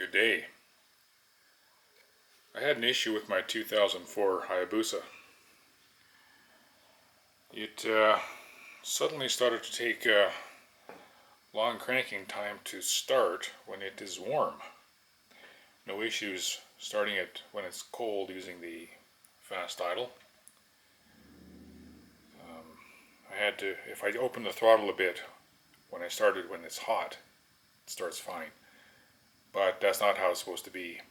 Good day. I had an issue with my 2004 Hayabusa. It suddenly started to take a long cranking time to start when it is warm. No issues starting it when it's cold using the fast idle. I had to, if I open the throttle a bit when it's hot, it starts fine. But that's not how it's supposed to be.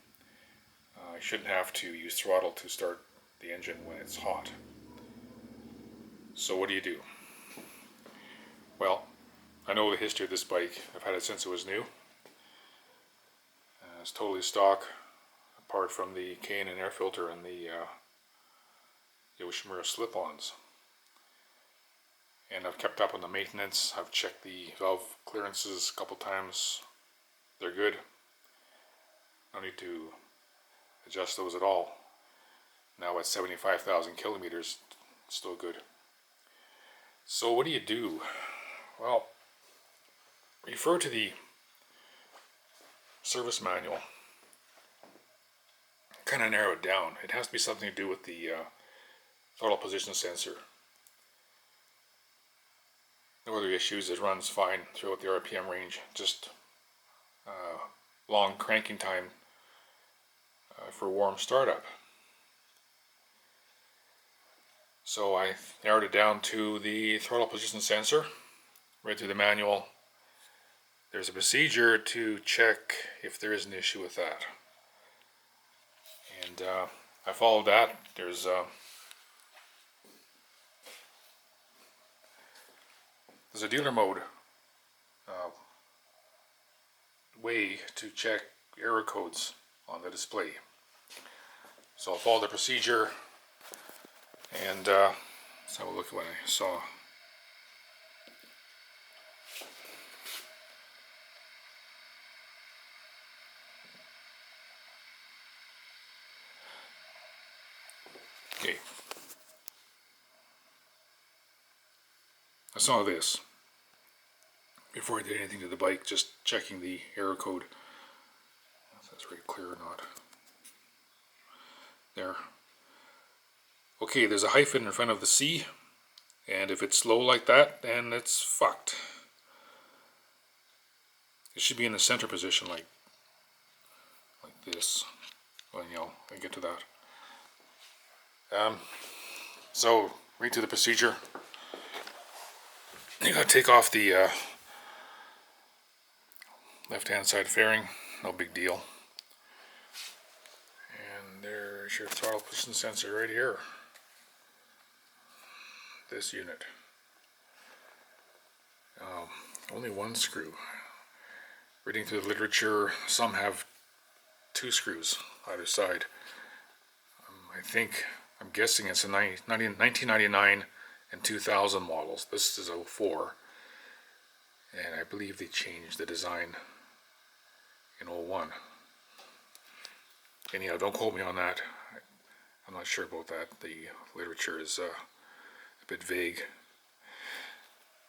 I shouldn't have to use throttle to start the engine when it's hot. So what do you do? Well, I know the history of this bike. I've had it since it was new. It's totally stock, apart from the K&N air filter and the Yoshimura slip-ons. And I've kept up on the maintenance. I've checked the valve clearances a couple times. They're good. No need to adjust those at all. Now at 75,000 kilometers, it's still good. So what do you do? Well, refer to the service manual. Kind of narrow it down. It has to be something to do with the throttle position sensor. No other issues. It runs fine throughout the RPM range. Just long cranking time for warm startup. So I narrowed it down to the throttle position sensor. Read through the manual. There's a procedure to check if there is an issue with that. And I followed that. There's a dealer mode way to check error codes on the display. So I'll follow the procedure and let's have a look at what I saw. Okay. I saw this before I did anything to the bike, just checking the error code. If that's very clear or not. There. Okay, there's a hyphen in front of the C, and if it's slow like that, then it's fucked. It should be in the center position, like this. Well, I get to that. So read through the procedure. You gotta take off the left-hand side fairing. No big deal. And there's your throttle position sensor right here. This unit. Only one screw. Reading through the literature, some have two screws either side. I'm guessing it's a 1999 and 2000 models. This is 04. And I believe they changed the design in 01. Anyhow, don't quote me on that. I'm not sure about that. The literature is a bit vague.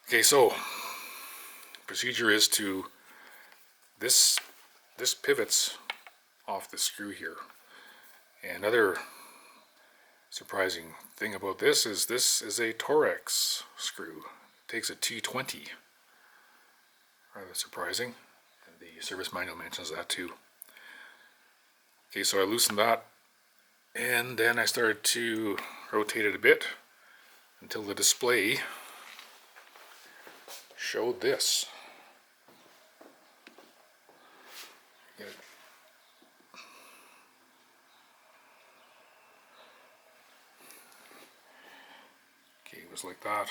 Okay, so procedure is to this pivots off the screw here. And another surprising thing about this is a Torex screw. It takes a T20. Rather surprising. And the service manual mentions that too. Okay, so I loosened that, and then I started to rotate it a bit until the display showed this. Get it. Okay, it was like that.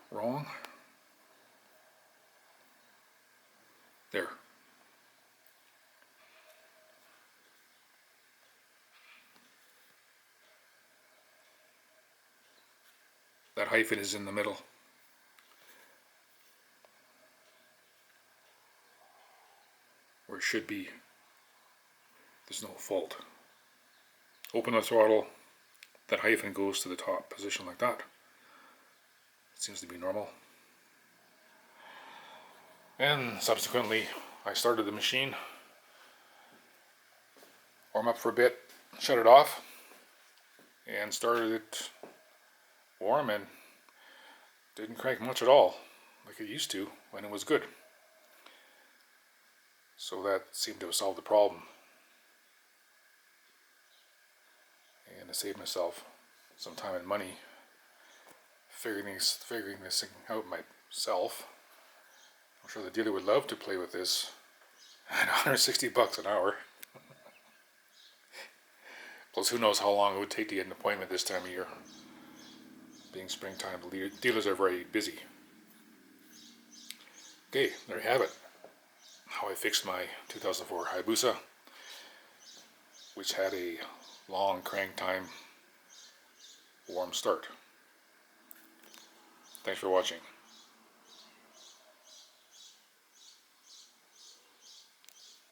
Wrong. There. That hyphen is in the middle. Where it should be. There's no fault. Open the throttle. That hyphen goes to the top position like that. It seems to be normal. And subsequently, I started the machine warm up for a bit, shut it off, and started it warm and didn't crank much at all like it used to when it was good. So that seemed to have solved the problem. And to save myself some time and money figuring this thing out myself. I'm sure the dealer would love to play with this at $160 an hour. Plus, who knows how long it would take to get an appointment this time of year. Being springtime, dealers are very busy. Okay, there you have it. How I fixed my 2004 Hayabusa, which had a long crank time, warm start. Thanks for watching.